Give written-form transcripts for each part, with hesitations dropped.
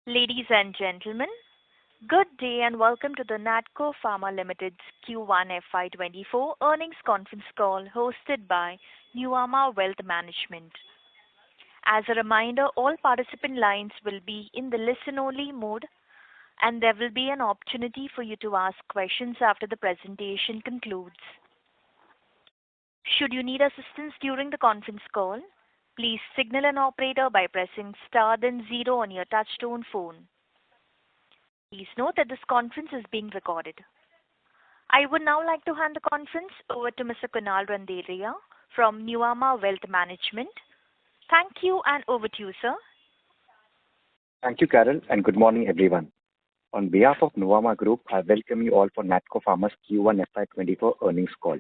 Ladies and gentlemen, good day and welcome to the Natco Pharma Limited's Q1FY24 earnings conference call hosted by Nuvama Wealth Management. As a reminder, all participant lines will be in the listen-only mode, and there will be an opportunity for you to ask questions after the presentation concludes. Should you need assistance during the conference call, please signal an operator by pressing star then zero on your touchtone phone. Please note that this conference is being recorded. I would now like to hand the conference over to Mr. Kunal Randeria from Nuvama Wealth Management. Thank you, and over to you, sir. Thank you, Carol, and good morning, everyone. On behalf of Nuvama Group, I welcome you all for Natco Pharma's Q1 FY24 earnings call.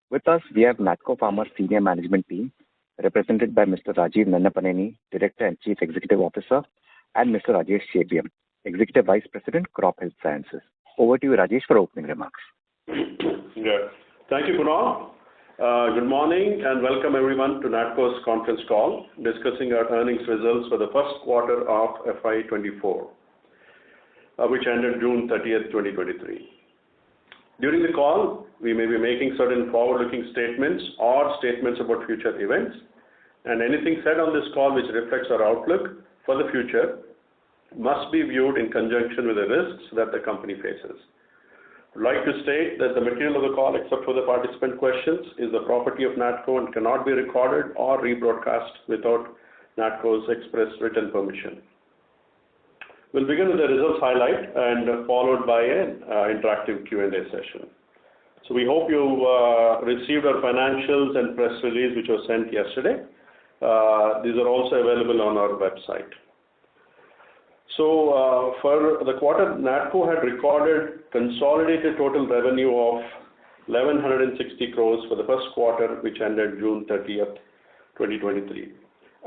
With us, we have Natco Pharma's senior management team, represented by Mr. Rajeev Nannapaneni, Director and Chief Executive Officer, and Mr. Rajesh Chebiyam, Executive Vice President, Crop Health Sciences. Over to you, Rajesh, for opening remarks. Good. Thank you, Kunal. Good morning and welcome everyone to Natco's conference call discussing our earnings results for the first quarter of FY24, which ended June 30th, 2023. During the call, we may be making certain forward-looking statements or statements about future events, and anything said on this call which reflects our outlook for the future must be viewed in conjunction with the risks that the company faces. I'd like to state that the material of the call, except for the participant questions, is the property of Natco and cannot be recorded or rebroadcast without Natco's express written permission. We'll begin with the results highlight and followed by an interactive Q&A session. So we hope you received our financials and press release which was sent yesterday. These are also available on our website. So for the quarter, Natco had recorded consolidated total revenue of 1,160 crores for the first quarter, which ended June 30th, 2023,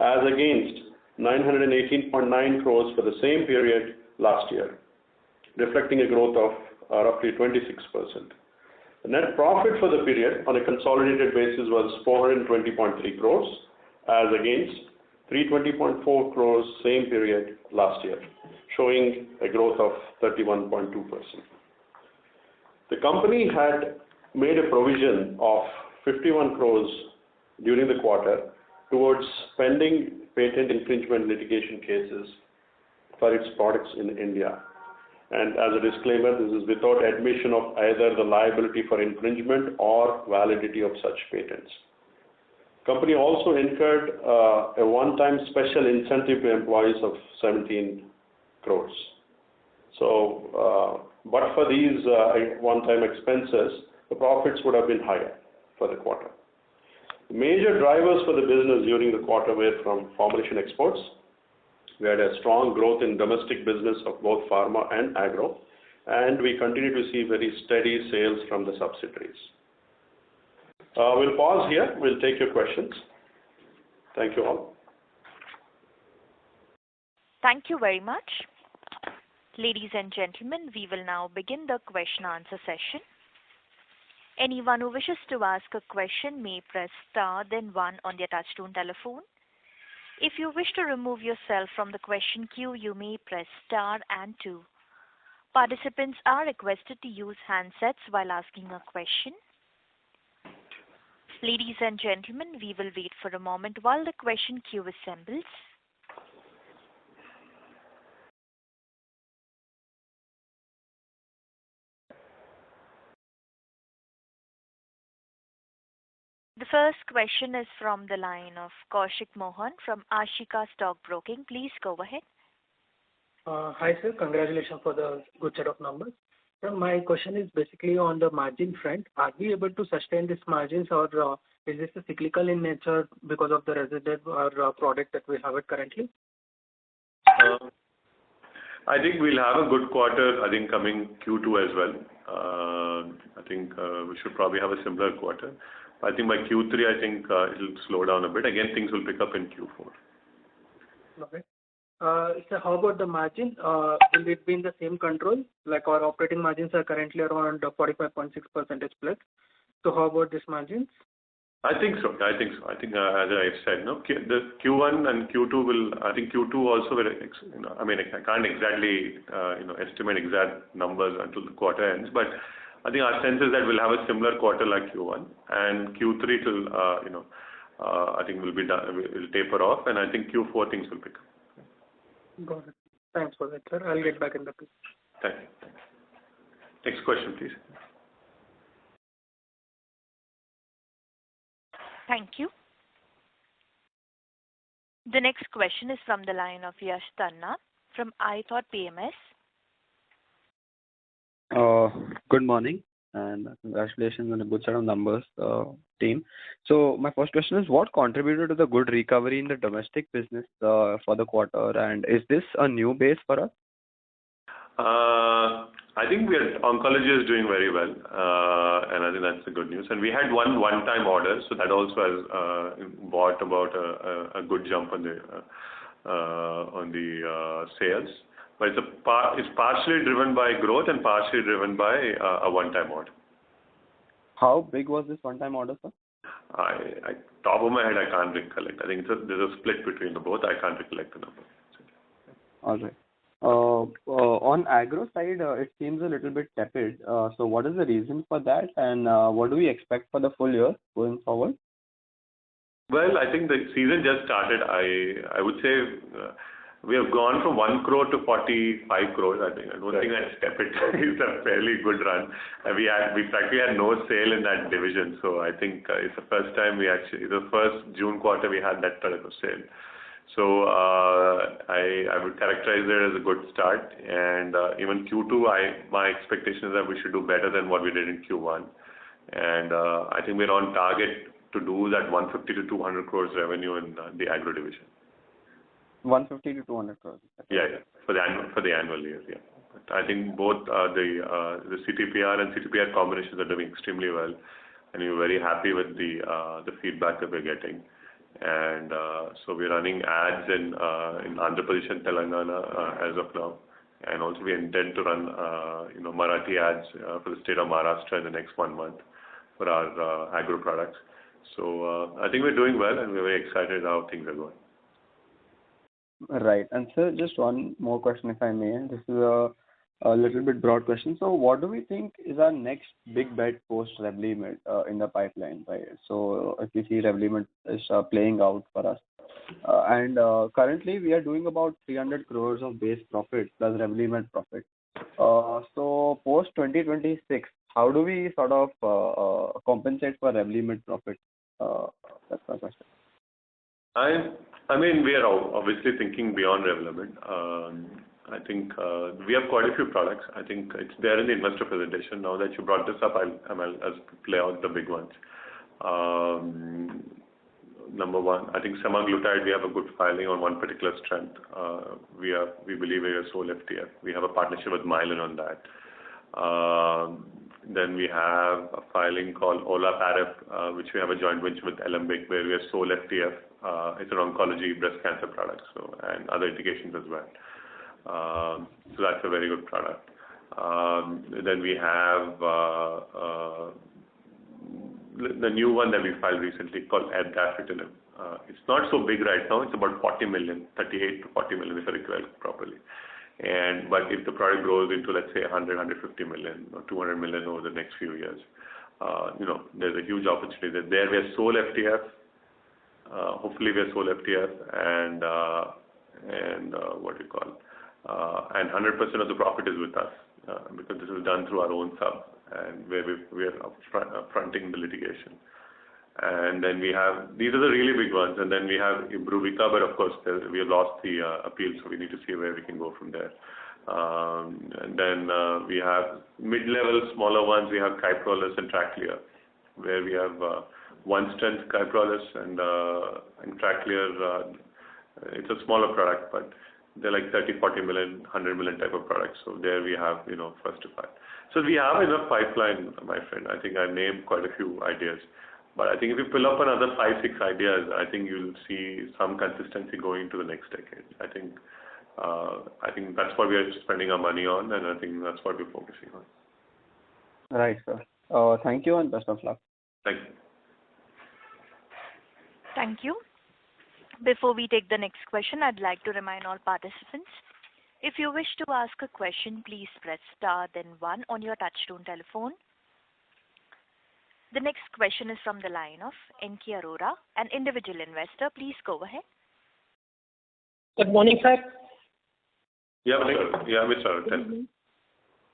as against 918.9 crores for the same period last year, reflecting a growth of roughly 26%. The net profit for the period on a consolidated basis was 420.3 crores, as against 320.4 crores same period last year, showing a growth of 31.2%. The company had made a provision of 51 crores during the quarter towards pending patent infringement litigation cases for its products in India. And as a disclaimer, this is without admission of either the liability for infringement or validity of such patents. Company also incurred a one-time special incentive to employees of 17 crores. So, but for these one-time expenses, the profits would have been higher for the quarter. Major drivers for the business during the quarter were from formulation exports. We had a strong growth in domestic business of both pharma and agro, and we continue to see very steady sales from the subsidiaries. We'll pause here. We'll take your questions. Thank you all. Thank you very much. Ladies and gentlemen, we will now begin the question-answer session. Anyone who wishes to ask a question may press star then one on their touchtone telephone. If you wish to remove yourself from the question queue, you may press star and two. Participants are requested to use handsets while asking a question. Ladies and gentlemen, we will wait for a moment while the question queue assembles. The first question is from the line of Kaushik Mohan from Ashika Stock Broking. Please go ahead. Hi, sir. Congratulations for the good set of numbers. So my question is basically on the margin front. Are we able to sustain these margins, or is this a cyclical in nature because of the resident or product that we have it currently? I think we'll have a good quarter, I think, coming Q2 as well. I think we should probably have a similar quarter. I think by Q3, I think it'll slow down a bit. Again, things will pick up in Q4. Okay. So how about the margin? Will it be in the same control? Like our operating margins are currently around 45.6% plus. So how about these margins? I think so. I think, as I said, no, the Q1 and Q2 will, I think Q2 also will, I mean, I can't exactly, estimate exact numbers until the quarter ends, but I think our sense is that we'll have a similar quarter like Q1, and Q3 till, I think will be done, will taper off, and I think Q4 things will pick up. Got it. Thanks for that, sir. I'll get back in the queue. Thank you. Next question, please. Thank you. The next question is from the line of Yash Tanna from iThought PMS. Good morning, and congratulations on a good set of numbers, team. So my first question is, what contributed to the good recovery in the domestic business for the quarter, and is this a new base for us? I think oncology is doing very well, and I think that's the good news. And we had one-time order, so that also has brought about a good jump on the sales. But it's partially driven by growth and partially driven by a one-time order. How big was this one-time order, sir? Top of my head, I can't recollect. I think there's a split between the both. I can't recollect the number. All right. On agro side, it seems a little bit tepid. So what is the reason for that, and what do we expect for the full year going forward? Well, I think the season just started. I would say we have gone from 1 crore to 45 crores. I think I don't think that's tepid. It's a fairly good run. We practically had no sale in that division, so I think it's the first time the first June quarter we had that type of sale. So I would characterize it as a good start, and even Q2, my expectation is that we should do better than what we did in Q1, and I think we're on target to do that 150 to 200 crores revenue in the agro division. 150 to 200 crores. Yeah, for the annual year. Yeah, but I think both the CTPR and CTPR combinations are doing extremely well, and we're very happy with the feedback that we're getting. And so we're running ads in Andhra Pradesh and Telangana as of now, and also we intend to run Marathi ads for the state of Maharashtra in the next 1 month for our agro products. So I think we're doing well, and we're very excited how things are going. Right. And sir, just one more question, if I may. This is a little bit broad question. So what do we think is our next big bet post Revlimid in the pipeline, right? So if you see Revlimid is playing out for us, and currently we are doing about 300 crores of base profit plus Revlimid profit. So post 2026, how do we sort of compensate for Revlimid profit? That's my question. I mean, we are obviously thinking beyond Revlimid. I think we have quite a few products. I think it's there in the investor presentation. Now that you brought this up, I'll play out the big ones. Number one, I think semaglutide, we have a good filing on one particular strength. We believe we are sole FTF. We have a partnership with Mylan on that. Then we have a filing called olaparib, which we have a joint venture with Alembic, where we are sole FTF. It's an oncology breast cancer product, and other indications as well. So that's a very good product. Then we have the new one that we filed recently called dafitinib. It's not so big right now. It's about 40 million, 38 to 40 million if I recall properly. But if the product grows into, let's say, 100, 150 million or 200 million over the next few years, there's a huge opportunity. There we are sole FTF. Hopefully we are sole FTF and what do you call? And 100% of the profit is with us because this is done through our own sub, and where we are fronting the litigation. And then we have, these are the really big ones, and then we have Imbruvica, but of course we have lost the appeal, so we need to see where we can go from there. And then we have mid-level smaller ones. We have Kyprolis and Tracleer, where we have one strength Kyprolis and Tracleer. It's a smaller product, but they're like 30, 40 million, 100 million type of products. So there we have, first to five. So we have enough pipeline, my friend. I think I named quite a few ideas. But I think if you pull up another 5, 6 ideas, I think you'll see some consistency going into the next decade. I think that's what we are spending our money on, and I think that's what we're focusing on. Right, sir. Thank you and best of luck. Thank you. Thank you. Before we take the next question, I'd like to remind all participants, if you wish to ask a question, please press star then one on your touchtone telephone. The next question is from the line of N.K. Arora, an individual investor. Please go ahead. Good morning, sir. Yeah, Mr. Arora.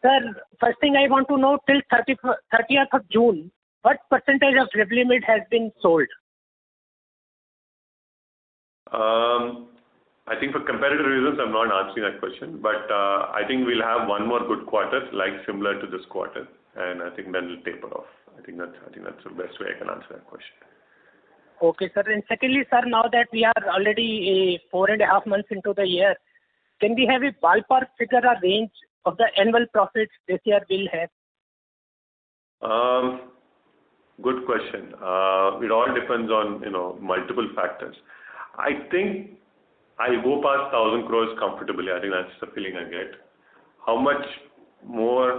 Sir, first thing I want to know, till 30th of June, what percentage of Revlimid has been sold? I think for competitive reasons, I'm not answering that question, but I think we'll have one more good quarter, like similar to this quarter, and I think then it'll taper off. I think that's the best way I can answer that question. Okay, sir. And secondly, sir, now that we are already 4.5 months into the year, can we have a ballpark figure or range of the annual profits this year will have? Good question. It all depends on multiple factors. I think I'll go past 1,000 crores comfortably. I think that's the feeling I get. How much more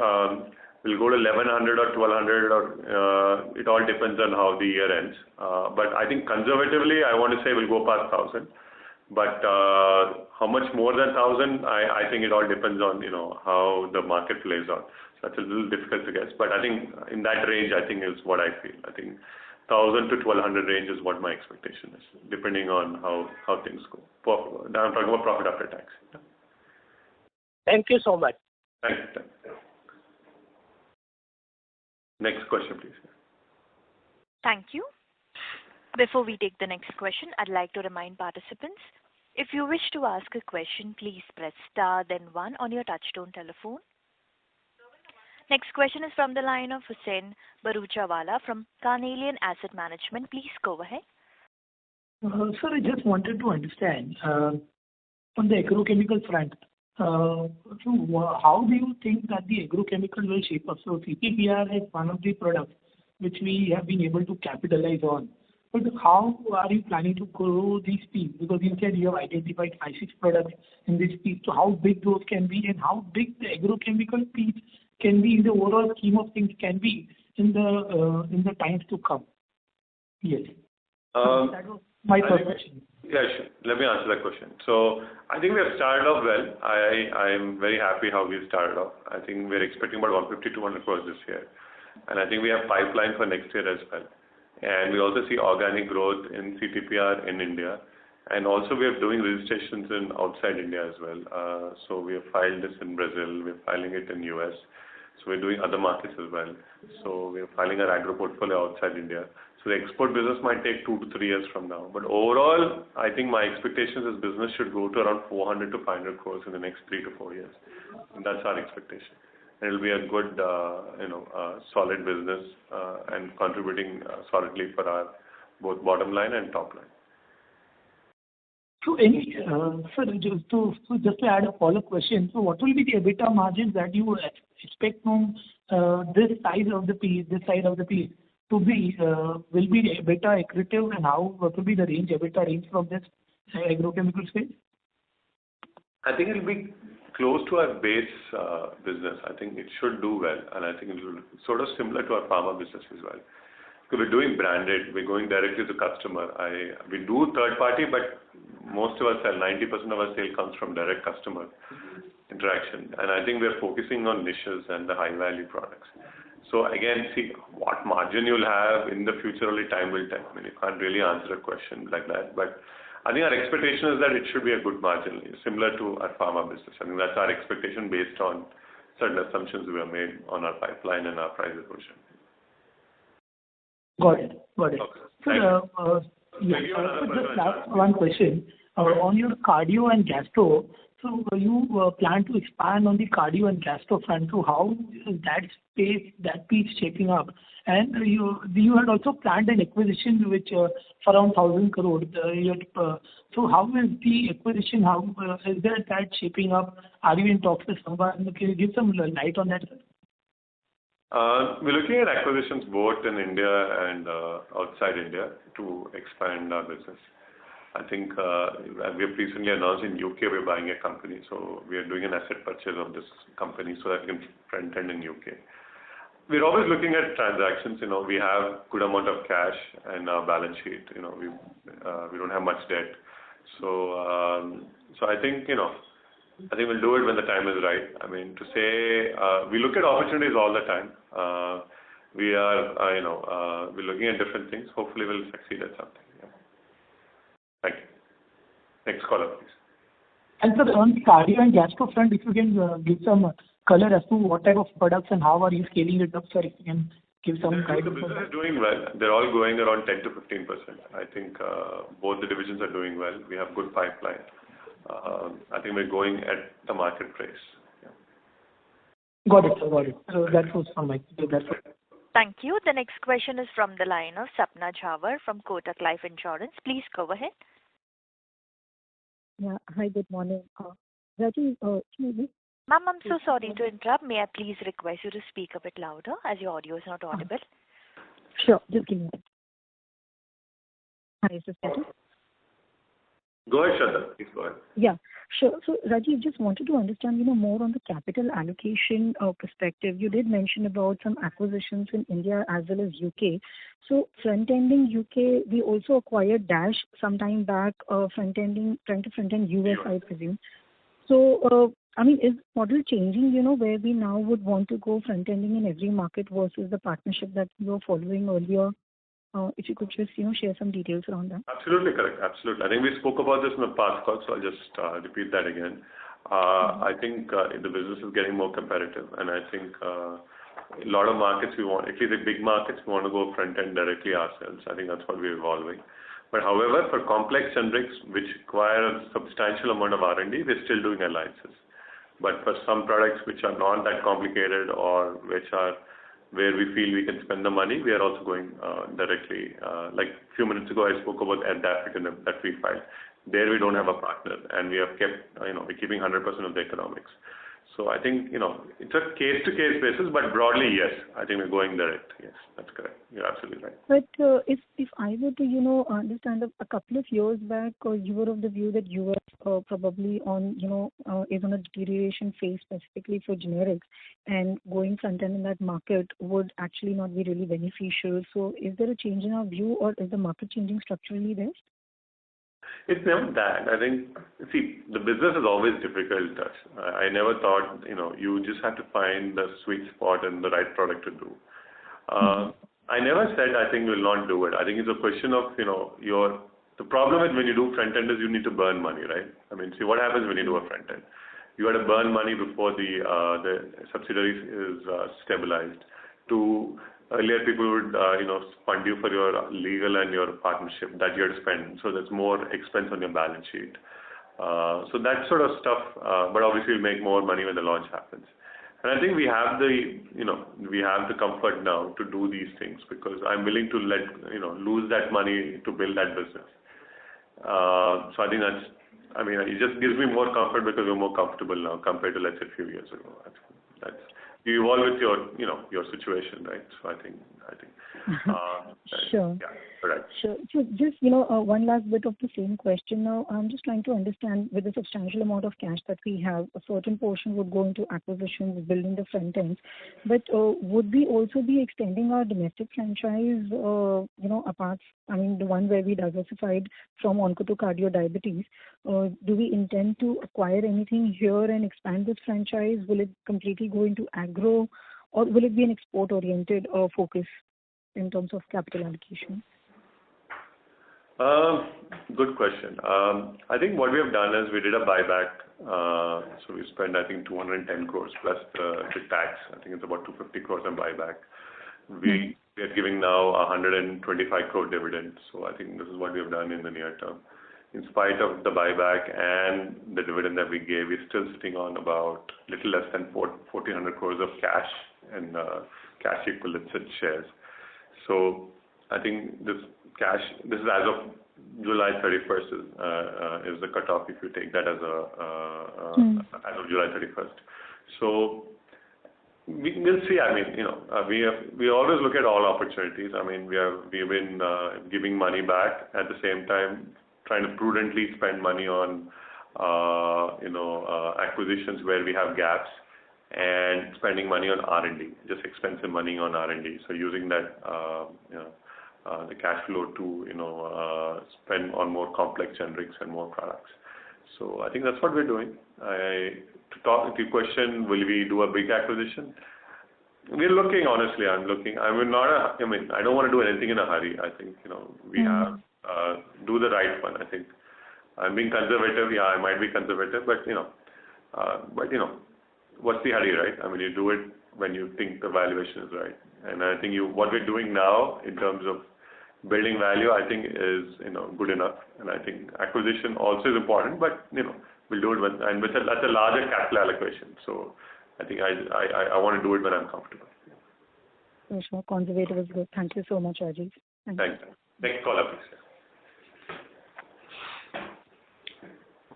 will go to 1,100 or 1,200 or it all depends on how the year ends. But I think conservatively, I want to say we'll go past 1,000. But how much more than 1,000? I think it all depends on how the market plays out. So that's a little difficult to guess. But I think in that range, I think is what I feel. I think 1,000 to 1,200 range is what my expectation is, depending on how things go. Now I'm talking about profit after tax. Yeah. Thank you so much. Thank you. Next question, please. Thank you. Before we take the next question, I'd like to remind participants, if you wish to ask a question, please press star then one on your touchtone telephone. Next question is from the line of Hussain Baruchawala from Carnelian Asset Management. Please go ahead. Sir, I just wanted to understand on the agrochemical front, so how do you think that the agrochemical will shape up? So CPPR is one of the products which we have been able to capitalize on. But how are you planning to grow these piece? Because you said you have identified 5-6 products in this piece. So how big those can be and how big the agrochemical piece can be in the overall scheme of things can be in the times to come? Yes. That was my first question. Yeah, sure. Let me answer that question. So I think we have started off well. I am very happy how we started off. I think we're expecting about 150-200 crores this year. And I think we have pipeline for next year as well. And we also see organic growth in CTPR in India. And also we are doing registrations in outside India as well. So we have filed this in Brazil. We're filing it in US. So we're doing other markets as well. So we're filing our agro portfolio outside India. So the export business might take 2 to 3 years from now. But overall, I think my expectations is business should go to around 400 to 500 crores in the next 3 to 4 years. And that's our expectation. And it'll be a good, solid business and contributing solidly for our both bottom line and top line. So, sir, just to add a follow-up question, so what will be the EBITDA margins that you expect from this side of the piece to be? Will be EBITDA accretive, and what will be the EBITDA range from this agrochemical space? I think it'll be close to our base business. I think it should do well, and I think it will sort of similar to our pharma business as well. So we're doing branded, we're going directly to customer. We do third party, but most of our sale, 90% of our sale comes from direct customer interaction. And I think we're focusing on niches and the high value products. So again, see what margin you'll have in the future, only time will tell. I mean, you can't really answer a question like that, but I think our expectation is that it should be a good margin, similar to our pharma business. I think that's our expectation based on certain assumptions we have made on our pipeline and our price erosion. Got it. Okay. So, just last one question. On your cardio and gastro, so you plan to expand on the cardio and gastro front. So how is that piece shaping up? And you had also planned an acquisition which for around 1,000 crore. So how is the acquisition? How is that shaping up? Are you in talks with someone? Can you give some light on that? We're looking at acquisitions both in India and outside India to expand our business. I think we have recently announced in UK we're buying a company, so we are doing an asset purchase of this company so that we can front end in UK. we're always looking at transactions. We have good amount of cash and our balance sheet. We don't have much debt. So I think, we'll do it when the time is right. I mean, to say, we look at opportunities all the time. We're looking at different things. Hopefully we'll succeed at something. Yeah. Thank you. Next caller, please. And sir, on cardio and gastro front, if you can give some color as to what type of products and how are you scaling it up, sir, if you can give some guidance. The business is doing well. They're all growing around 10 to 15%. I think both the divisions are doing well. We have good pipeline. I think we're going at the market price. Yeah. Got it, sir. Got it. So that was from my side. That's it. Thank you. The next question is from the line of Sapna Jhawar from Kotak Life Insurance. Please go ahead. Yeah. Hi, good morning. Rajeev, Ma'am, I'm so sorry to interrupt. May I please request you to speak a bit louder as your audio is not audible? Sure. Just give me a minute. Hi, is this better? Go ahead, Shraddha. Please go ahead. Yeah, sure. So, Rajeev, just wanted to understand, more on the capital allocation perspective. You did mention about some acquisitions in India as well as UK. So, front-ending UK, we also acquired Dash some time back, trying to front-end US, I presume. So, is model changing, where we now would want to go front-ending in every market versus the partnership that we were following earlier? If you could just, share some details around that. Absolutely correct. Absolutely. I think we spoke about this in the past call, so I'll just repeat that again. I think the business is getting more competitive, and I think a lot of markets we want, at least the big markets, we want to go front-end directly ourselves. I think that's what we're evolving. But however, for complex generics, which require a substantial amount of R&D, we're still doing alliances. But for some products which are not that complicated or which are where we feel we can spend the money, we are also going directly. Like a few minutes ago, I spoke about Adaptitinib that we filed. There we don't have a partner, and we have kept, we're keeping 100% of the economics. So I think, it's a case-to-case basis, but broadly, yes, I think we're going direct. Yes, that's correct. You're absolutely right. But if I were to, understand a couple of years back, you were of the view that US probably is on a deterioration phase specifically for generics, and going front-end in that market would actually not be really beneficial. So is there a change in our view, or is the market changing structurally there? It's never that. I think, the business is always difficult. I never thought, you just have to find the sweet spot and the right product to do. I never said I think we'll not do it. I think it's a question of, the problem is when you do front end is you need to burn money, right? I mean, see what happens when you do a front end. You got to burn money before the subsidiary is stabilized. Earlier people would, fund you for your legal and your partnership that you have to spend. So there's more expense on your balance sheet. So that sort of stuff, but obviously we'll make more money when the launch happens. And I think we have the comfort now to do these things because I'm willing to lose that money to build that business. So I think it just gives me more comfort because we're more comfortable now compared to, let's say, a few years ago. That's you evolve with your situation, right? So I think. Sure. Yeah, correct. Sure. So just, one last bit of the same question now. I'm just trying to understand, with the substantial amount of cash that we have, a certain portion would go into acquisitions, building the front ends. But would we also be extending our domestic franchise, apart, the one where we diversified from onco to cardio diabetes? Do we intend to acquire anything here and expand this franchise? Will it completely go into agro, or will it be an export-oriented focus in terms of capital allocation? Good question. I think what we have done is we did a buyback. So we spent, I think, 210 crores plus the tax. I think it's about 250 crores on buyback. We are giving now 125 crore dividend. So I think this is what we have done in the near term. In spite of the buyback and the dividend that we gave, we're still sitting on about little less than 1,400 crores of cash and cash equivalents and shares. So I think this is as of July 31st is the cutoff if you take that as as of July 31st. So we'll see. We always look at all opportunities. We've been giving money back at the same time, trying to prudently spend money on acquisitions where we have gaps. and spending money on R&D, just expensive money on R&D. So using that, the cash flow to, spend on more complex generics and more products. So I think that's what we're doing. To talk to your question, will we do a big acquisition? We're looking, honestly, I'm looking. I don't want to do anything in a hurry. I think, we have, do the right one. I think I'm being conservative. Yeah, I might be conservative, but what's the hurry, right? I mean, you do it when you think the valuation is right. And I think what we're doing now in terms of building value, I think is, good enough. And I think acquisition also is important, but, we'll do it that's a larger capital allocation. So I think I want to do it when I'm comfortable. Sure. Conservative is good. Thank you so much, Rajeev. Thanks. Next caller, please.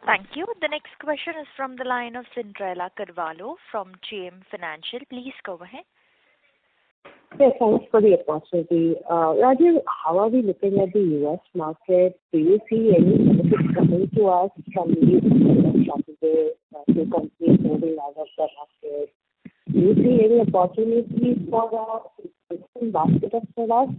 Thank you. The next question is from the line of Cinderella Carvalho from JM Financial. Please go ahead. Yes, thanks for the opportunity. Rajeev, how are we looking at the U.S. market? Do you see any benefits coming to us from these shortages, two companies moving out of the market? Do you see any opportunities for a basket of products?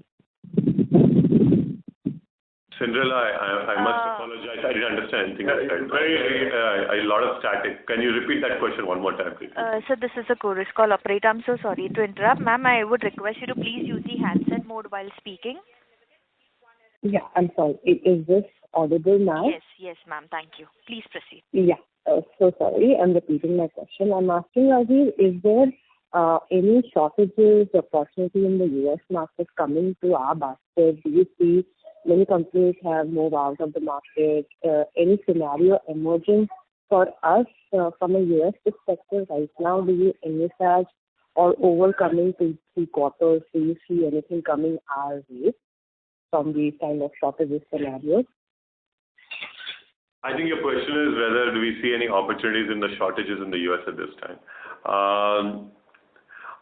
Cinderella, I must apologize. I didn't understand anything. A lot of static. Can you repeat that question one more time, please? So this is a chorus call operator. I'm so sorry to interrupt. Ma'am, I would request you to please use the handset mode while speaking. Yeah, I'm sorry. Is this audible now? Yes, ma'am. Thank you. Please proceed. Yeah. So sorry. I'm repeating my question. I'm asking, Rajeev, is there any shortages, opportunity in the U.S. market coming to our basket? Do you see many companies have moved out of the market? Any scenario emerging for us from a U.S. perspective right now? Do you envisage or overcoming 2-3 quarters? Do you see anything coming our way from these kind of shortages scenarios? I think your question is whether do we see any opportunities in the shortages in the U.S. at this time.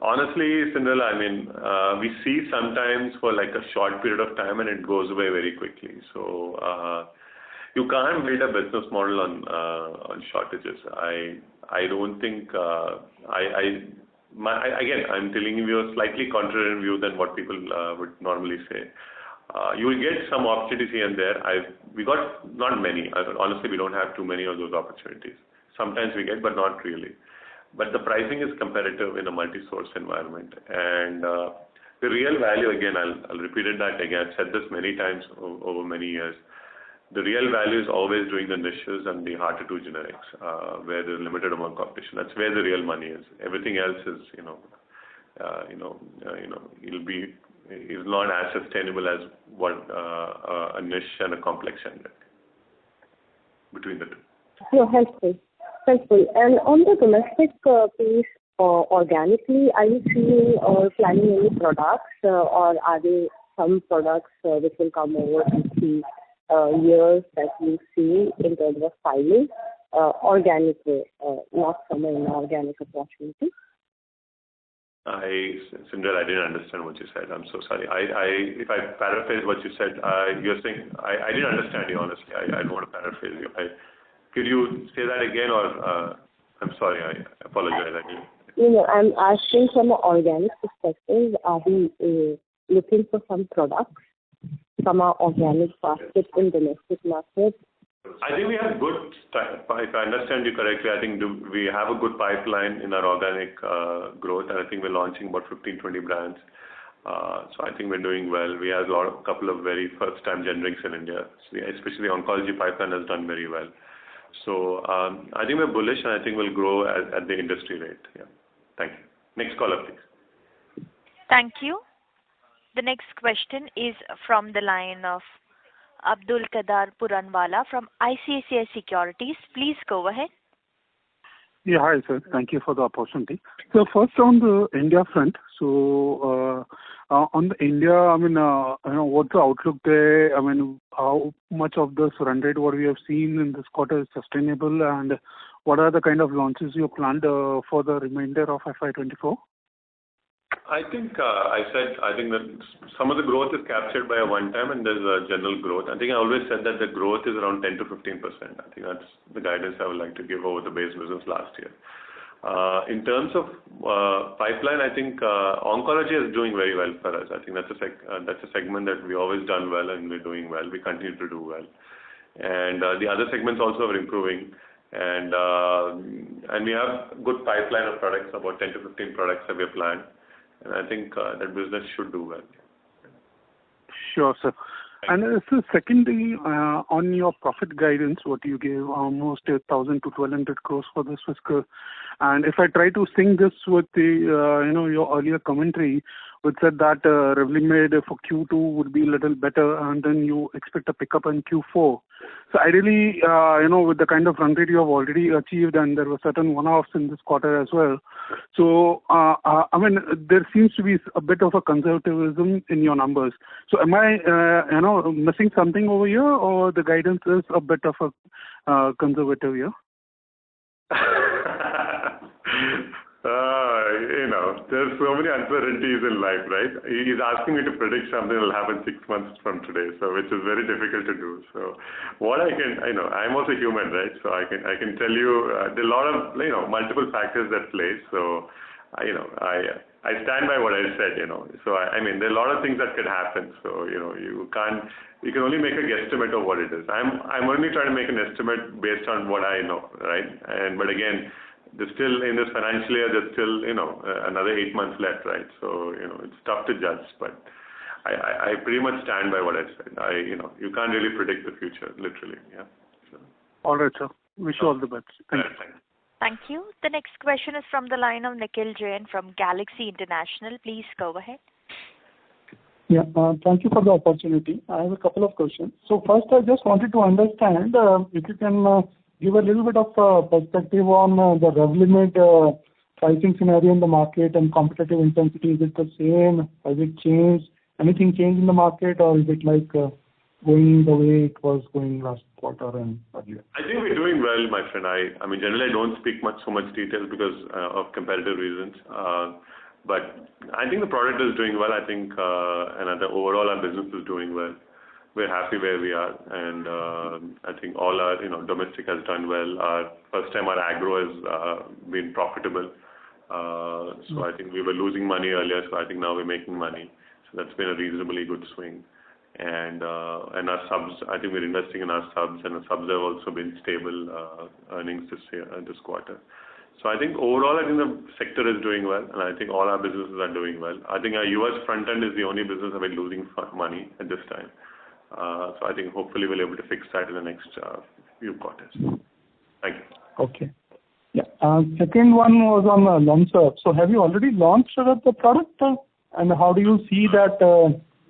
Honestly, Cinderella, we see sometimes for like a short period of time and it goes away very quickly. So you can't build a business model on shortages. I don't think. Again, I'm telling you a slightly contrarian view than what people would normally say. You will get some opportunities here and there. We got not many. Honestly, we don't have too many of those opportunities. Sometimes we get, but not really. But the pricing is competitive in a multi-source environment. And the real value, again, I'll repeat that again. I've said this many times over many years. The real value is always doing the niches and the hard-to-do generics, where there's limited amount of competition. That's where the real money is. Everything else is, is not as sustainable as what a niche and a complex generic between the two. No, helpful. And on the domestic piece, organically, are you seeing or planning any products, or are there some products which will come over 2-3 years that you see in terms of filing organically, not some inorganic opportunity? Cinderella, I didn't understand what you said. I'm so sorry. If I paraphrase what you said, you're saying I didn't understand you, honestly. I don't want to paraphrase you. Could you say that again, or I'm sorry, I apologize. I'm asking from an organic perspective, are we looking for some products from our organic basket in domestic market? I think we have good, if I understand you correctly, I think we have a good pipeline in our organic growth, and I think we're launching about 15-20 brands. So I think we're doing well. We have a couple of very first-time generics in India, especially the oncology pipeline has done very well. So I think we're bullish, and I think we'll grow at the industry rate. Yeah. Thank you. Next caller, please. Thank you. The next question is from the line of Abdul Kader Puranwala from ICICI Securities. Please go ahead. Yeah, hi, sir. Thank you for the opportunity. So first on the India front, so on the India, what's the outlook there? How much of the run rate what we have seen in this quarter is sustainable, and what are the kind of launches you planned for the remainder of FY24? I think that some of the growth is captured by a one-time and there's a general growth. I think I always said that the growth is around 10 to 15%. I think that's the guidance I would like to give over the base business last year. In terms of pipeline, I think oncology is doing very well for us. I think that's a segment that we've always done well, and we're doing well. We continue to do well. And the other segments also are improving. And we have good pipeline of products, about 10 to 15 products that we have planned. And I think that business should do well. Sure, sir. And so secondly, on your profit guidance, what you gave, almost 1,000 to 1,200 crores for this fiscal. And if I try to sync this with the, your earlier commentary, which said that Revlimid for Q2 would be a little better, and then you expect a pickup in Q4. So ideally, with the kind of run rate you have already achieved, and there were certain one-offs in this quarter as well. So, there seems to be a bit of a conservatism in your numbers. So am I, missing something over here, or the guidance is a bit of a conservative here? There's so many uncertainties in life, right? He's asking me to predict something that will happen 6 months from today, so which is very difficult to do. So what I'm also human, right? So I can tell you there are a lot of multiple factors that play. So I stand by what I said. So there are a lot of things that could happen. So you can only make a guesstimate of what it is. I'm only trying to make an estimate based on what I know, right? But again, there's still, in this financial year, there's still, another 8 months left, right? So, it's tough to judge, but I pretty much stand by what I said. You can't really predict the future, literally, yeah. So. All right, sir. Wish you all the best. Thank you. Thank you. The next question is from the line of Nikhil Jain from Galaxy International. Please go ahead. Yeah, thank you for the opportunity. I have a couple of questions. So first, I just wanted to understand if you can give a little bit of perspective on the Revlimid pricing scenario in the market and competitive intensity. Is it the same? Has it changed? Anything changed in the market, or is it like going the way it was going last quarter and earlier? I think we're doing well, my friend. Generally I don't speak so much details because of competitive reasons. But I think the product is doing well. I think overall our business is doing well. We're happy where we are, and I think all our domestic has done well. First time our agro has been profitable. So I think we were losing money earlier, so I think now we're making money. So that's been a reasonably good swing. And our subs, I think we're investing in our subs, and the subs have also been stable earnings this quarter. So I think overall, I think the sector is doing well, and I think all our businesses are doing well. I think our US front end is the only business that we're losing money at this time. So I think hopefully we'll be able to fix that in the next few quarters. Thank you. Okay. Yeah. Second one was on Lonsurf. So have you already launched the product, and how do you see that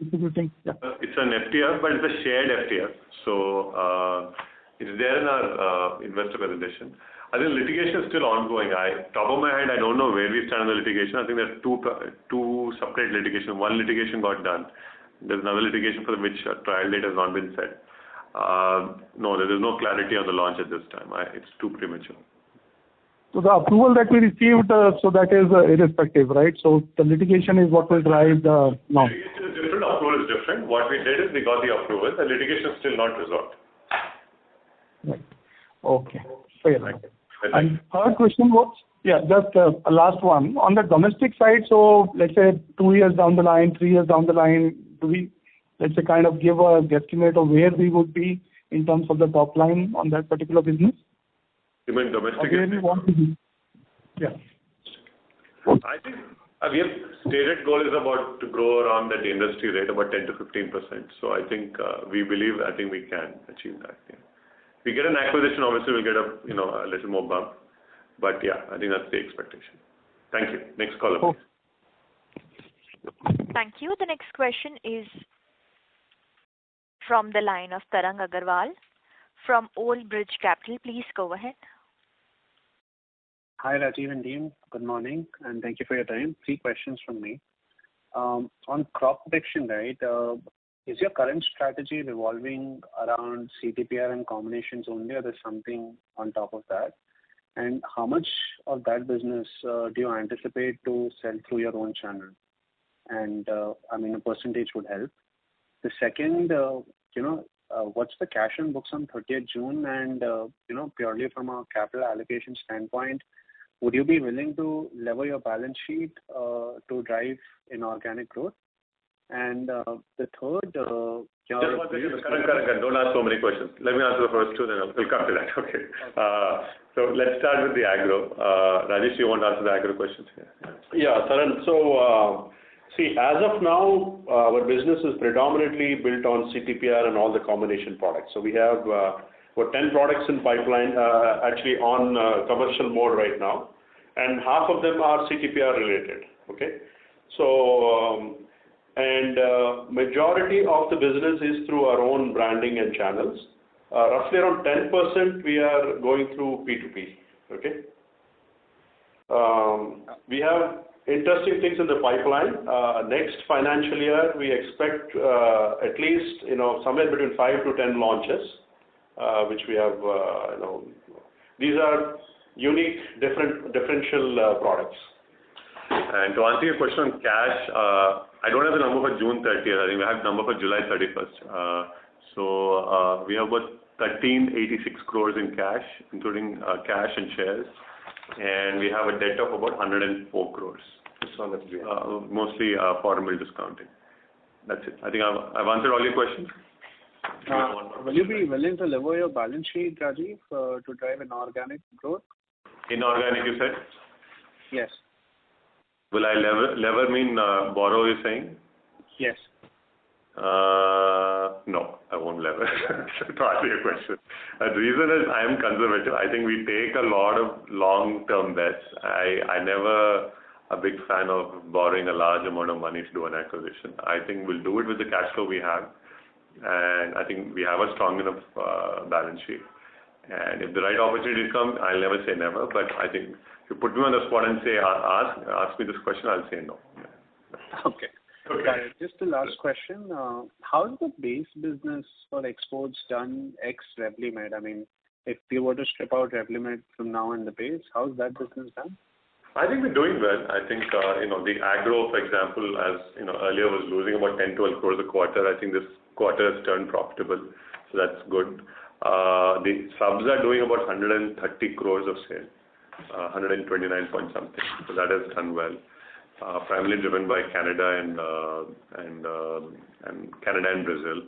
distributing? Yeah. It's an FTF, but it's a shared FTF. So it's there in our investor presentation. I think litigation is still ongoing. Top of my head, I don't know where we stand on the litigation. I think there's two separate litigation. One litigation got done. There's another litigation for which a trial date has not been set. No, there is no clarity on the launch at this time. It's too premature. So the approval that we received, so that is irrespective, right? So the litigation is what will drive the launch. Litigation is different, approval is different. What we did is we got the approval. The litigation is still not resolved. Right. Okay. Fair enough. And third question was, just a last one. On the domestic side, so let's say 2 years down the line, 3 years down the line, do we, let's say, kind of give a guesstimate of where we would be in terms of the top line on that particular business? You mean domestic? Where we want to be? Yeah. I think we have stated goal is about to grow around that industry rate, about 10 to 15%. So I think we can achieve that. Yeah. If we get an acquisition, obviously we'll get a little more bump. But yeah, I think that's the expectation. Thank you. Next caller, please. Thank you. The next question is from the line of Tarang Agarwal from Old Bridge Capital. Please go ahead. Hi, Rajiv and team. Good morning, and thank you for your time. 3 questions from me. On crop protection, right, is your current strategy revolving around CTPR and combinations only, or there's something on top of that? And how much of that business do you anticipate to sell through your own channel? And a percentage would help. The second, what's the cash on books on 30th June? And purely from a capital allocation standpoint, would you be willing to lever your balance sheet to drive inorganic growth? And the third, just one second. Karan, don't ask so many questions. Let me answer the first two, then we'll come to that. Okay. So let's start with the agro. Rajesh, you want to answer the agro questions here? Yeah, Karan. So, see, as of now, our business is predominantly built on CTPR and all the combination products. So we have about 10 products in pipeline, actually on commercial mode right now, and half of them are CTPR related. Okay. So, majority of the business is through our own branding and channels. Roughly around 10% we are going through P2P. Okay. We have interesting things in the pipeline. Next financial year, we expect at least somewhere between 5 to 10 launches, which we have. These are unique, differential products. And to answer your question on cash, I don't have the number for June 30th. I think we have the number for July 31st. So we have about 1386 crores in cash, including cash and shares, and we have a debt of about 104 crores. Mostly foreign bill discounting. That's it. I think I've answered all your questions. Will you be willing to lever your balance sheet, Rajiv, to drive inorganic growth? Inorganic, you said? Yes. Will I lever mean borrow, you're saying? Yes. No, I won't lever. To answer your question. The reason is I am conservative. I think we take a lot of long-term bets. I never a big fan of borrowing a large amount of money to do an acquisition. I think we'll do it with the cash flow we have, and I think we have a strong enough balance sheet. And if the right opportunity comes, I'll never say never. But I think if you put me on the spot and say ask me this question, I'll say no. Okay. Got it. Just the last question. How is the base business for exports done ex-Revlimid? I mean, if you were to strip out Revlimid from now in the base, how is that business done? I think we're doing well. I think, the agro, for example, as earlier was losing about 10-12 crores a quarter. I think this quarter has turned profitable. So that's good. The subs are doing about 130 crores of sale, 129 point something. So that has done well. Primarily driven by Canada and Canada and Brazil.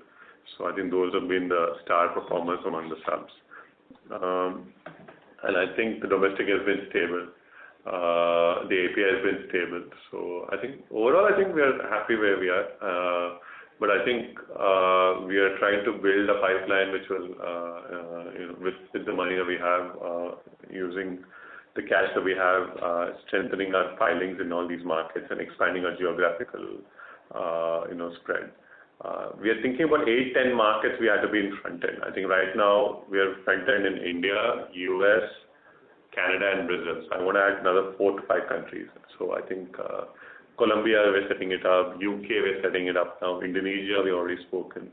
So I think those have been the star performers among the subs. And I think the domestic has been stable. The API has been stable. So I think overall, I think we are happy where we are. But I think we are trying to build a pipeline which will, with the money that we have, using the cash that we have, strengthening our filings in all these markets and expanding our geographical, spread. We are thinking about 8-10 markets we have to be in front end. I think right now we are front end in India, US, Canada and Brazil. So I want to add another 4 to 5 countries. So I think Colombia, we're setting it up. UK, we're setting it up now. Indonesia, we already spoken.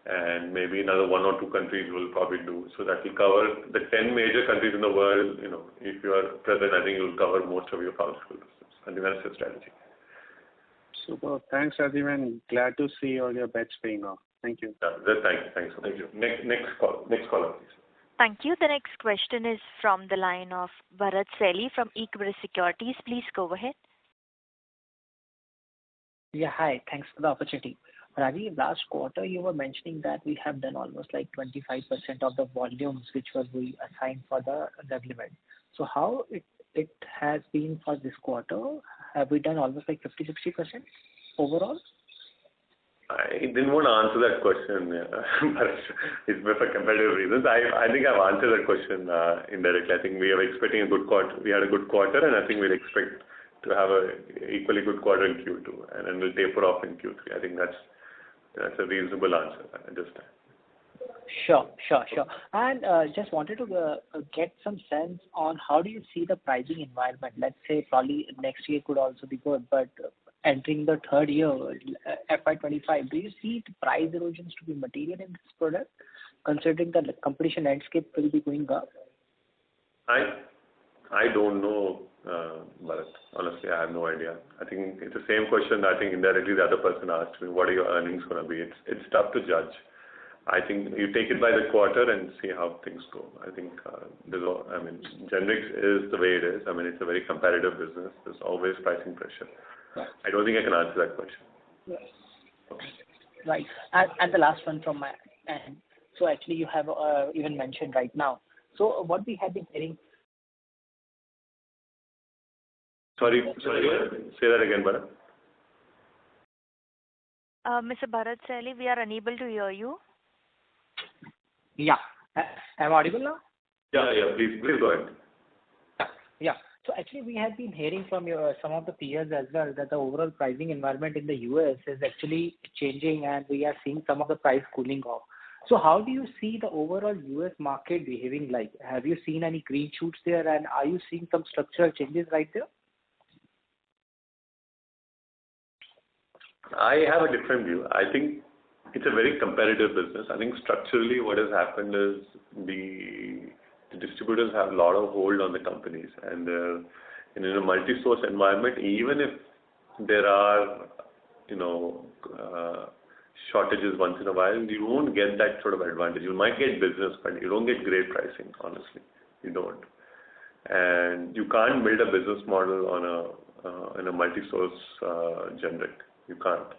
And maybe another 1 or 2 countries we'll probably do. So that will cover the 10 major countries in the world. If you are present, I think you'll cover most of your pharmaceutical business. I think that's the strategy. Super. Thanks, Rajiv, and glad to see all your bets paying off. Thank you. Thanks. Thank you. Next caller, please. Thank you. The next question is from the line of Bharat Celly from Equirus Securities. Please go ahead. Yeah, hi. Thanks for the opportunity. Rajiv, last quarter you were mentioning that we have done almost like 25% of the volumes which were we assigned for the Revlimid. So how it has been for this quarter? Have we done almost like 50-60% overall? I didn't want to answer that question, but it's for competitive reasons. I think I've answered that question indirectly. I think we are expecting a good quarter. We had a good quarter, and I think we'll expect to have a equally good quarter in Q2, and then we'll taper off in Q3. I think that's a reasonable answer at this time. Sure. And just wanted to get some sense on how do you see the pricing environment? Let's say probably next year could also be good, but entering the third year, FY25, do you see the price erosions to be material in this product, considering the competition landscape will be going up? I don't know, Bharat. Honestly, I have no idea. I think it's the same question I think indirectly the other person asked me, what are your earnings going to be? It's tough to judge. I think you take it by the quarter and see how things go. I think generics is the way it is. I mean, it's a very competitive business. There's always pricing pressure. I don't think I can answer that question. Yes. Okay. Right. And the last one from my end. So actually you have even mentioned right now. So what we have been hearing. Sorry, say that again, Bharat. Mr. Bharat Sali, we are unable to hear you. Yeah. Am I audible now? Yeah. Please go ahead. Yeah. So actually, we have been hearing from some of the peers as well that the overall pricing environment in the US is actually changing, and we are seeing some of the price cooling off. So how do you see the overall US market behaving like? Have you seen any green shoots there, and are you seeing some structural changes right there? I have a different view. I think it's a very competitive business. I think structurally what has happened is the distributors have a lot of hold on the companies, and in a multi-source environment, even if there are shortages once in a while, you won't get that sort of advantage. You might get business, but you don't get great pricing. Honestly, you don't. And you can't build a business model on a multi-source generic. You can't.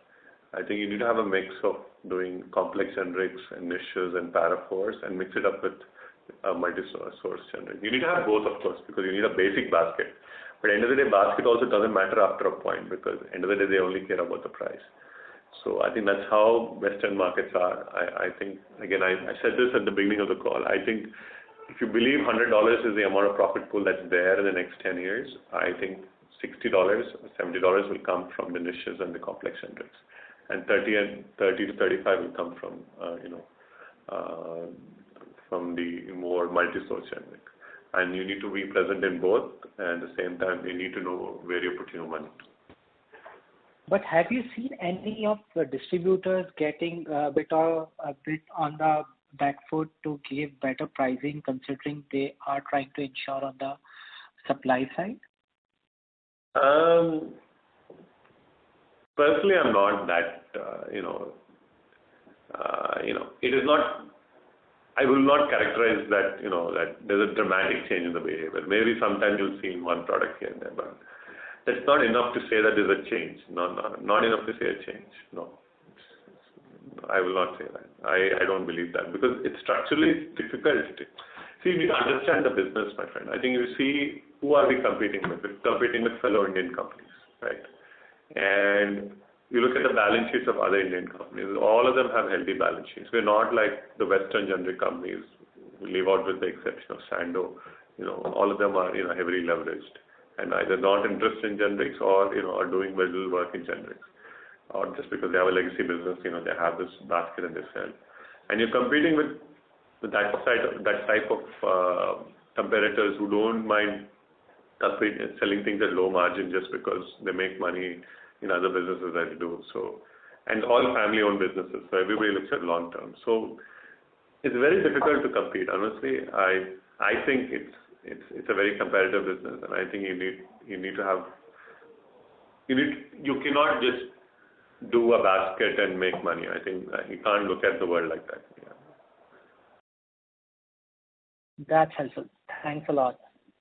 I think you need to have a mix of doing complex generics and niches and paraphors and mix it up with a multi-source generic. You need to have both, of course, because you need a basic basket. But at the end of the day, basket also doesn't matter after a point, because at the end of the day, they only care about the price. So I think that's how Western markets are. I think, again, I said this at the beginning of the call. I think if you believe $100 is the amount of profit pool that's there in the next 10 years, I think $60 or $70 will come from the niches and the complex generics, and 30 to 35 will come from the more multi-source generic. And you need to be present in both, and at the same time, you need to know where you're putting your money. But have you seen any of the distributors getting a bit on the back foot to give better pricing, considering they are trying to ensure on the supply side? Personally, I'm not that, it is not, I will not characterize that, that there's a dramatic change in the behavior. Maybe sometimes you'll see in one product here and there, but that's not enough to say that there's a change. Not enough to say a change. No. I will not say that. I don't believe that, because it's structurally difficult. See, we need to understand the business, my friend. I think you see, who are we competing with? We're competing with fellow Indian companies, right? And you look at the balance sheets of other Indian companies, all of them have healthy balance sheets. We're not like the Western generic companies, who leave out with the exception of Sando. All of them are, heavily leveraged, and either not interested in generics or, are doing little work in generics. Or just because they have a legacy business, they have this basket and they sell. And you're competing with that type of competitors who don't mind selling things at low margin just because they make money in other businesses that they do. So, and all family-owned businesses, so everybody looks at long term. So it's very difficult to compete. Honestly, I think it's a very competitive business, and I think you cannot just do a basket and make money. I think you can't look at the world like that. Yeah. That's helpful. Thanks a lot.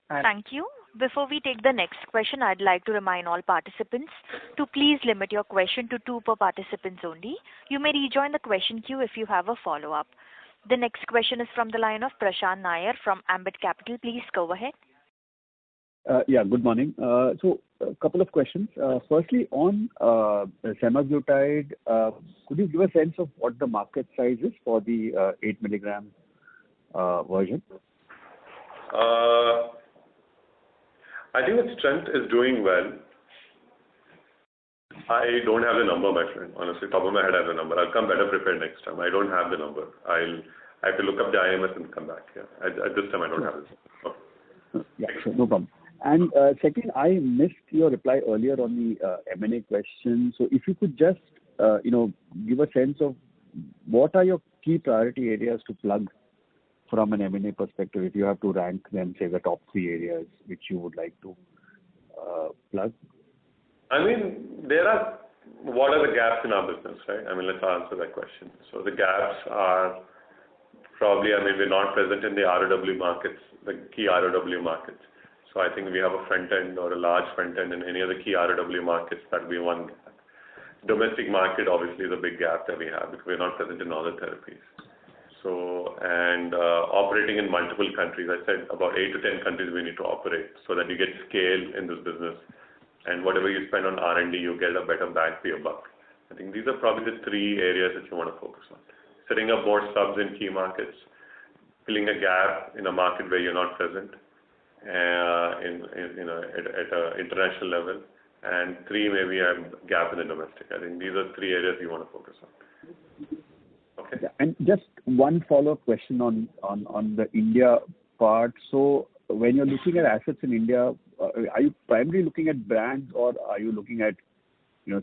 Thank you. Before we take the next question, I'd like to remind all participants to please limit your question to 2 per participants only. You may rejoin the question queue if you have a follow-up. The next question is from the line of Prashant Nair from Ambit Capital. Please go ahead. Good morning. So a couple of questions. Firstly, on semaglutide, could you give a sense of what the market size is for the 8 milligram version? I think its strength is doing well. I don't have the number, my friend. Honestly, top of my head I have the number. I'll come better prepared next time. I don't have the number. I have to look up the IMS and come back. Yeah. At this time, I don't have it. Okay. Yeah, sure. No problem. And second, I missed your reply earlier on the M&A question. So if you could just, give a sense of what are your key priority areas to plug from an M&A perspective, if you have to rank them, say the top 3 areas which you would like to plug? I mean, there are what are the gaps in our business, right? I mean, let's answer that question. So the gaps are probably, I mean, we're not present in the ROW markets, the key ROW markets. So I think we have a front end or a large front end in any of the key ROW markets. That would be one gap. Domestic market obviously is a big gap that we have because we're not present in all the therapies. So, and operating in multiple countries, I said about 8 to 10 countries we need to operate so that you get scale in this business. And whatever you spend on R&D, you get a better bang for your buck. I think these are probably the 3 areas that you want to focus on. Setting up more subs in key markets, filling a gap in a market where you're not present, at an international level, and 3, maybe a gap in the domestic. I think these are 3 areas you want to focus on. Okay. Yeah, and just one follow-up question on the India part. So when you're looking at assets in India, are you primarily looking at brands, or are you looking at,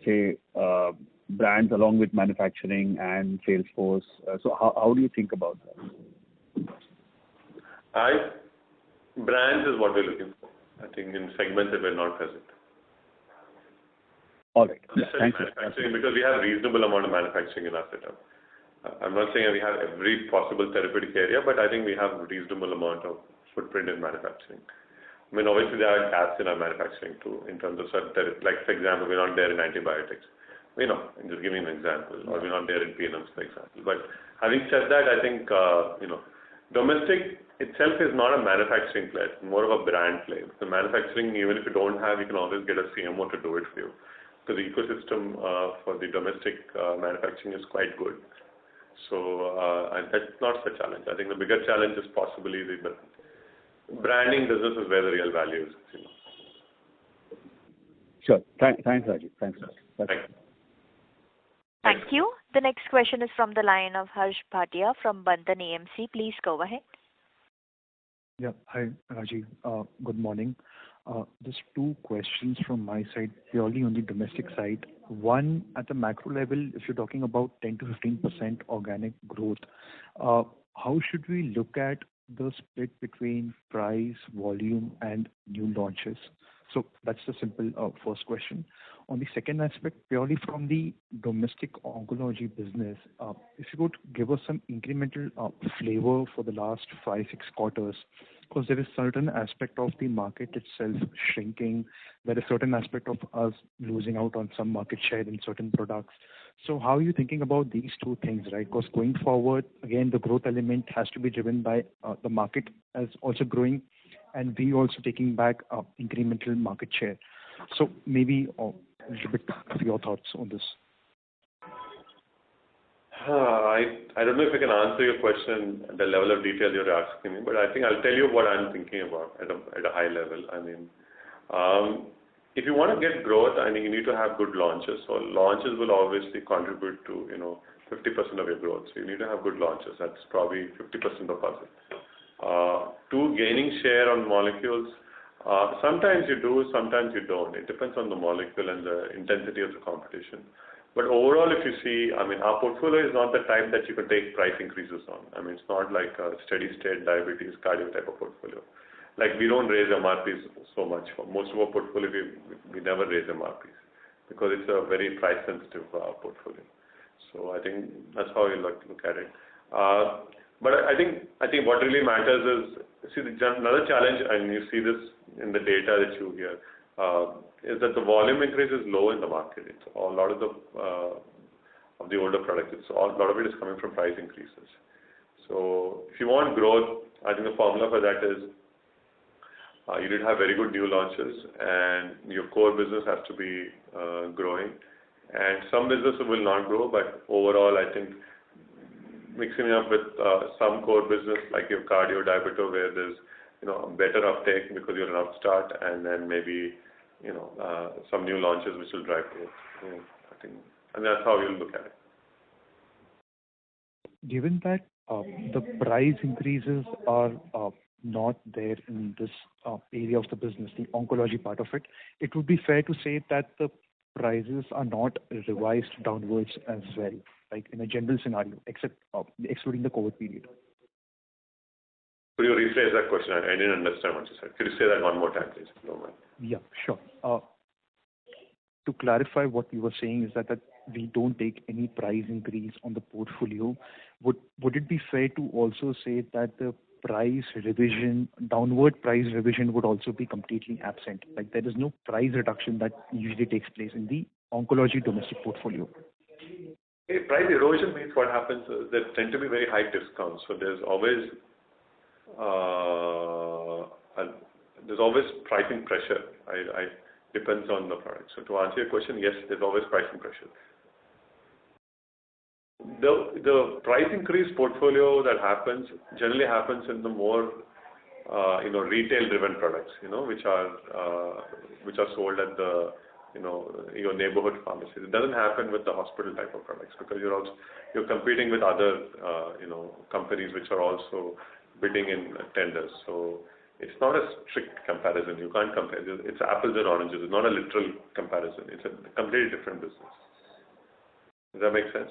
say, brands along with manufacturing and sales force? So how do you think about that? Brands is what we're looking for. I think in segments that we're not present. All right. Yeah, thank you. Manufacturing, because we have reasonable amount of manufacturing in our setup. I'm not saying we have every possible therapeutic area, but I think we have a reasonable amount of footprint in manufacturing. I mean, obviously there are gaps in our manufacturing too, in terms of certain like for example, we're not there in antibiotics. I'm just giving an example, or we're not there in PNMs, for example. But having said that, I think, domestic itself is not a manufacturing play, it's more of a brand play. The manufacturing, even if you don't have, you can always get a CMO to do it for you. So the ecosystem for the domestic manufacturing is quite good. So and that's not the challenge. I think the bigger challenge is possibly the branding business is where the real value is. Sure. Thanks, Rajiv. Thanks. Thank you. Thank you. The next question is from the line of Harsh Bhatia from Bandhan AMC. Please go ahead. Yeah. Hi, Rajiv. Good morning. Just 2 questions from my side, purely on the domestic side. One, at the macro level, if you're talking about 10 to 15% organic growth, how should we look at the split between price, volume, and new launches? So that's the simple first question. On the second aspect, purely from the domestic oncology business, if you could give us some incremental flavor for the last 5-6 quarters, because there is certain aspect of the market itself shrinking, there is certain aspect of us losing out on some market share in certain products. So how are you thinking about these 2 things, right? Because going forward, again, the growth element has to be driven by the market as also growing, and we also taking back incremental market share. So maybe a little bit of your thoughts on this. I don't know if I can answer your question at the level of detail you're asking me, but I think I'll tell you what I'm thinking about at a high level. I mean, if you want to get growth, I think you need to have good launches. So launches will obviously contribute to 50% of your growth. So you need to have good launches. That's probably 50% of puzzle. 2, gaining share on molecules. Sometimes you do, sometimes you don't. It depends on the molecule and the intensity of the competition. But overall, if you see, I mean, our portfolio is not the type that you can take price increases on. I mean, it's not like a steady state diabetes cardio type of portfolio. Like we don't raise MRPs so much. For most of our portfolio, we never raise MRPs because it's a very price sensitive portfolio. So I think that's how you look at it. But I think what really matters is, another challenge, and you see this in the data that you hear, is that the volume increase is low in the market. It's a lot of the older products. A lot of it is coming from price increases. So if you want growth, I think the formula for that is you did have very good new launches, and your core business has to be growing. And some businesses will not grow, but overall, I think mixing it up with some core business like your cardio, diabetes, where there's better uptake because you're an upstart, and then maybe some new launches which will drive growth. I think, and that's how we'll look at it. Given that the price increases are not there in this area of the business, the oncology part of it, it would be fair to say that the prices are not revised downwards as well, like in a general scenario, except excluding the COVID period. Could you rephrase that question? I didn't understand what you said. Could you say that one more time, please? No mind. Yeah, sure. to clarify what you were saying is that we don't take any price increase on the portfolio. Would it be fair to also say that the downward price revision would also be completely absent? Like there is no price reduction that usually takes place in the oncology domestic portfolio. Price erosion means what happens is there tend to be very high discounts. So there's always pricing pressure. Depends on the product. So to answer your question, yes, there's always pricing pressure. The price increase portfolio that generally happens in the more retail-driven products, which are sold at the your neighborhood pharmacy. It doesn't happen with the hospital type of products because you're competing with other companies which are also bidding in tenders. So it's not a strict comparison. You can't compare. It's apples and oranges. It's not a literal comparison. It's a completely different business. Does that make sense?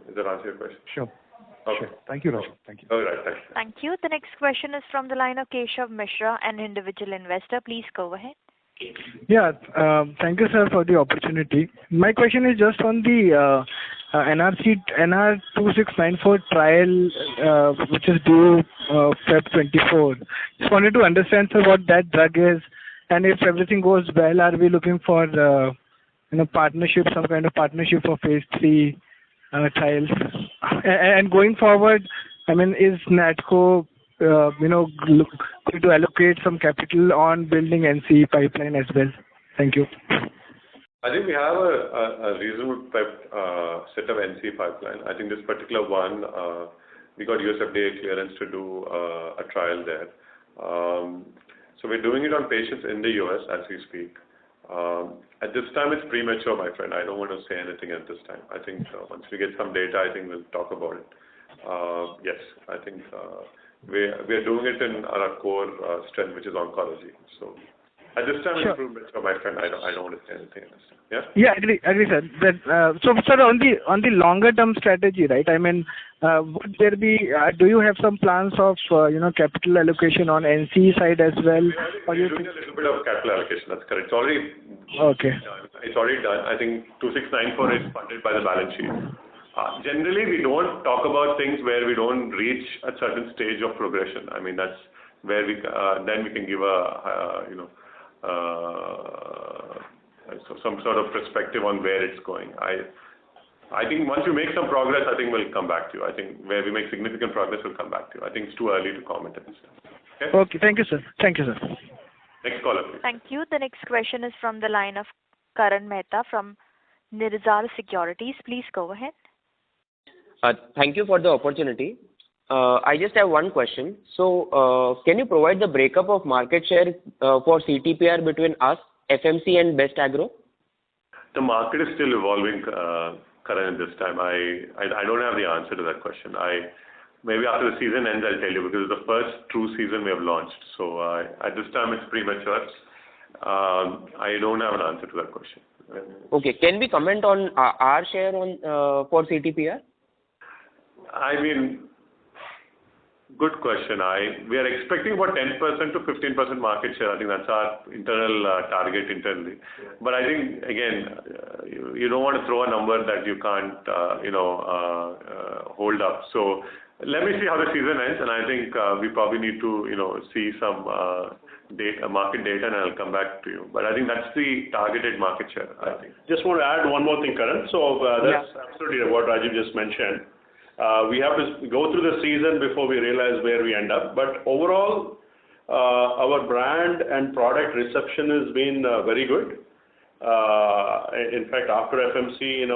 Does that answer your question? Sure. Okay. Sure. Thank you, Raju. Thank you. All right. Thanks. Thank you. The next question is from the line of Keshav Mishra, an individual investor. Please go ahead. Yeah. Thank you, sir, for the opportunity. My question is just on the NR2694 trial, which is due Feb 24. Just wanted to understand, sir, what that drug is, and if everything goes well, are we looking for partnership, some kind of partnership for phase 3 trials? And going forward, I mean, is Natco going to allocate some capital on building NCE pipeline as well? Thank you. I think we have a reasonable set of NCE pipeline. I think this particular one, we got US FDA clearance to do a trial there. So we're doing it on patients in the US as we speak. At this time, it's premature, my friend. I don't want to say anything at this time. I think once we get some data, I think we'll talk about it. Yes, I think we are doing it in our core strength, which is oncology. So at this time, sure. It's premature, my friend. I don't want to say anything at this time. Yeah. Yeah, agree, sir. So, sir, on the longer term strategy, right? I mean, would there be? Do you have some plans of capital allocation on NC side as well? We're doing a little bit of capital allocation. That's correct. It's already okay. It's already done. I think 2694 is funded by the balance sheet. Generally, we don't talk about things where we don't reach a certain stage of progression. I mean, that's where then we can give some sort of perspective on where it's going. I think once we make some progress, I think we'll come back to you. I think where we make significant progress, we'll come back to you. I think it's too early to comment at this time. Okay. Thank you, sir. Thank you, sir. Next caller, please. Thank you. The next question is from the line of Karan Mehta from Nirzar Securities. Please go ahead. Thank you for the opportunity. I just have one question. So, can you provide the breakup of market share for CTPR between us, FMC, and Best Agro? The market is still evolving, Karan, at this time. I don't have the answer to that question. Maybe after the season ends, I'll tell you, because it's the first true season we have launched. So at this time, it's premature. I don't have an answer to that question. Okay. Can we comment on our share for CTPR? I mean, good question. We are expecting about 10% to 15% market share. I think that's our internal target internally. But I think, again, you don't want to throw a number that you can't, hold up. So let me see how the season ends, and I think we probably need to, see some market data, and I'll come back to you. But I think that's the targeted market share, I think. Just want to add one more thing, Karan. So that's absolutely what Rajiv just mentioned. We have to go through the season before we realize where we end up. But overall, our brand and product reception has been very good. In fact, after FMC,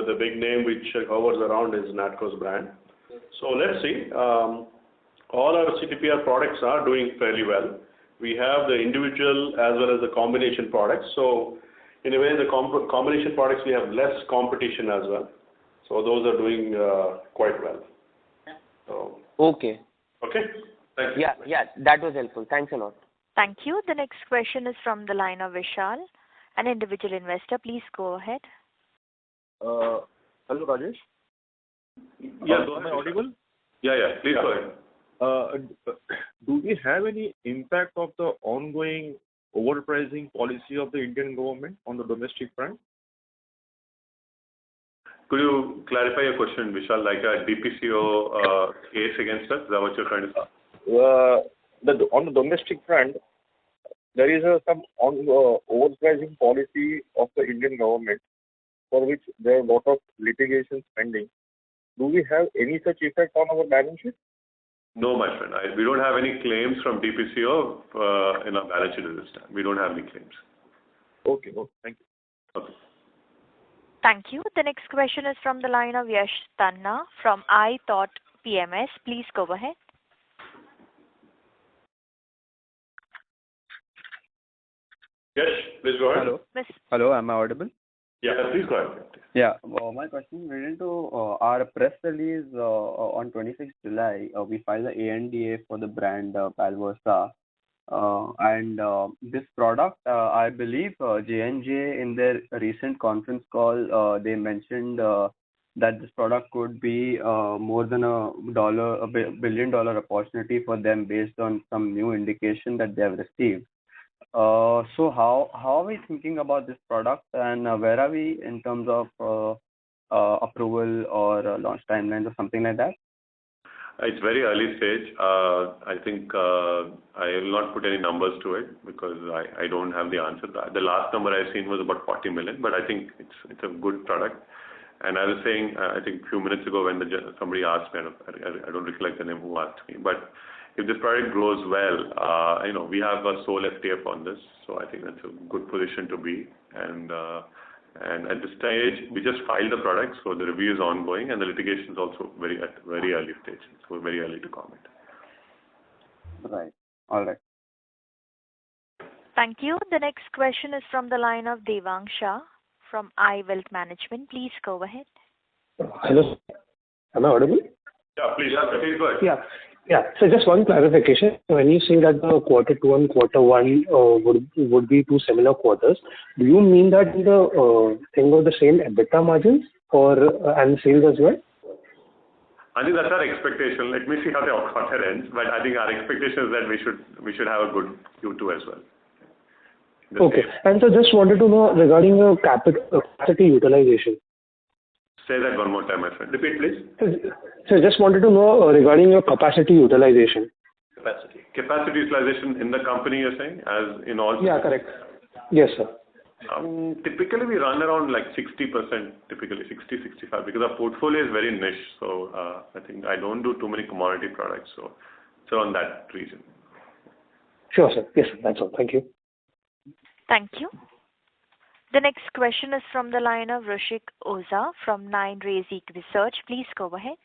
the big name which hovers around is Natco's brand. So let's see. All our CTPR products are doing fairly well. We have the individual as well as the combination products. So in a way, the combination products, we have less competition as well. So those are doing quite well. So, okay. Okay. Thank you. Yeah, that was helpful. Thanks a lot. Thank you. The next question is from the line of Vishal, an individual investor. Please go ahead. Hello, Rajesh. Yeah, am I audible? Yeah. Please go ahead. Do we have any impact of the ongoing overpricing policy of the Indian government on the domestic front? Could you clarify your question, Vishal? Like a DPCO case against us? Is that what you're trying to say? On the domestic front, there is some overpricing policy of the Indian government for which there are a lot of litigations pending. Do we have any such effect on our balance sheet? No, my friend. We don't have any claims from DPCO in our balance sheet at this time. We don't have any claims. Okay. Thank you. Okay. Thank you. The next question is from the line of Yash Tanna from iThought PMS. Please go ahead. Yes, please go ahead. Hello, am I audible? Yeah, please go ahead. Yeah. My question is related to our press release on 26th July. We filed the ANDA for the brand Palversa. And this product, I believe J&J in their recent conference call, they mentioned that this product could be more than $1 billion opportunity for them based on some new indication that they have received. So how are we thinking about this product, and where are we in terms of approval or launch timelines or something like that? It's very early stage. I think I will not put any numbers to it because I don't have the answer. The last number I've seen was about 40 million, but I think it's a good product. And I was saying, I think a few minutes ago when somebody asked me, I don't recollect the name who asked me, but if this product grows well, we have a sole FTF on this, so I think that's a good position to be. And at this stage, we just filed the product, so the review is ongoing, and the litigation is also at very early stage, so very early to comment. Right. All right. Thank you. The next question is from the line of Devang Shah from iWealth Management. Please go ahead. Hello. Am I audible? Yeah, please go ahead. Yeah. So just one clarification. When you say that the quarter 2 and quarter 1 would be two similar quarters, do you mean that in the thing of the same EBITDA margins and sales as well? I think that's our expectation. Let me see how the quarter ends, but I think our expectation is that we should have a good Q2 as well. Okay. And so just wanted to know regarding your capacity utilization. Say that one more time, my friend. Repeat, please. So just wanted to know regarding your capacity utilization. Capacity utilization in the company, you're saying, as in all? Yeah, correct. Yes, sir. Typically, we run around like 60%, typically 60-65, because our portfolio is very niche. So I think I don't do too many commodity products, so it's around that region. Sure, sir. Yes, sir. That's all. Thank you. Thank you. The next question is from the line of Rushik Oza from 9 Rays Research. Please go ahead.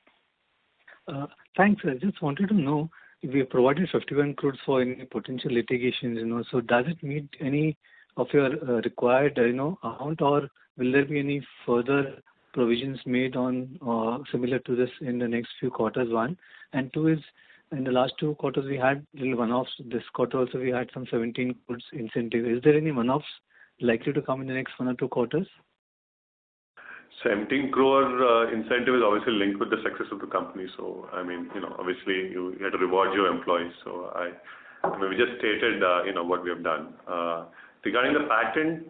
Thanks, sir. Just wanted to know if we provided 51 crores for any potential litigations, so does it meet any of your required, amount, or will there be any further provisions made on similar to this in the next few quarters, one? And two is, in the last 2 quarters, we had little one-offs. This quarter also, we had some 17 crores incentive. Is there any one-offs likely to come in the next 1 or 2 quarters? 17 crore incentive is obviously linked with the success of the company. So, I mean, obviously you have to reward your employees. So, we just stated, what we have done. Regarding the patent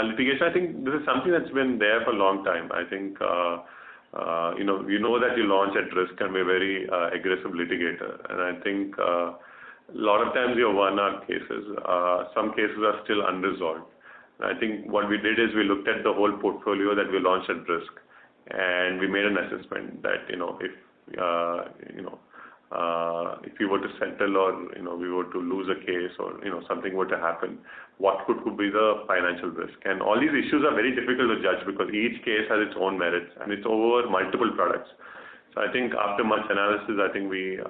litigation, I think this is something that's been there for a long time. I think, you know that you launch at risk and be a very aggressive litigator. And I think a lot of times you have won our cases. Some cases are still unresolved. I think what we did is we looked at the whole portfolio that we launched at risk, and we made an assessment that if we were to settle or we were to lose a case or something were to happen, what could be the financial risk? And all these issues are very difficult to judge because each case has its own merits and it's over multiple products. So I think after much analysis, I think we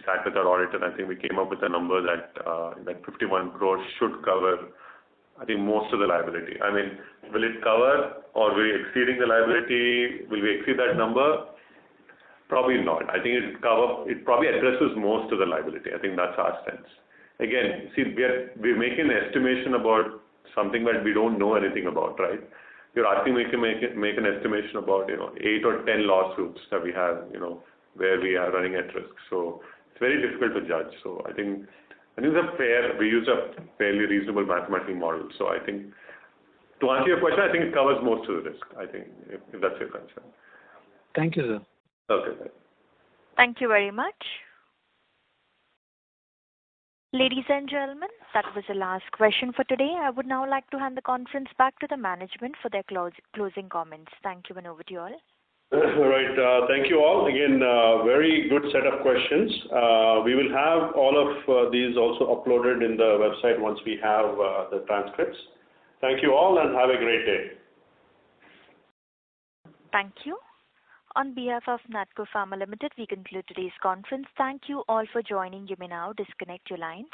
sat with our auditor. I think we came up with a number that 51 crores should cover, I think, most of the liability. I mean, will it cover or will we exceeding the liability? Will we exceed that number? Probably not. I think it probably addresses most of the liability. I think that's our sense. Again, see, we're making an estimation about something that we don't know anything about, right? You're asking me to make an estimation about 8 or 10 lawsuits that we have, where we are running at risk. So it's very difficult to judge. So I think I think we use a fairly reasonable mathematical model. So I think, to answer your question, I think it covers most of the risk, I think, if that's your concern. Thank you, sir. Okay. Thank you very much. Ladies and gentlemen, that was the last question for today. I would now like to hand the conference back to the management for their closing comments. Thank you, and over to you all. Right. Thank you all. Again, very good set of questions. We will have all of these also uploaded in the website once we have the transcripts. Thank you all and have a great day. Thank you. On behalf of Natco Pharma Limited, we conclude today's conference. Thank you all for joining. You may now disconnect your lines.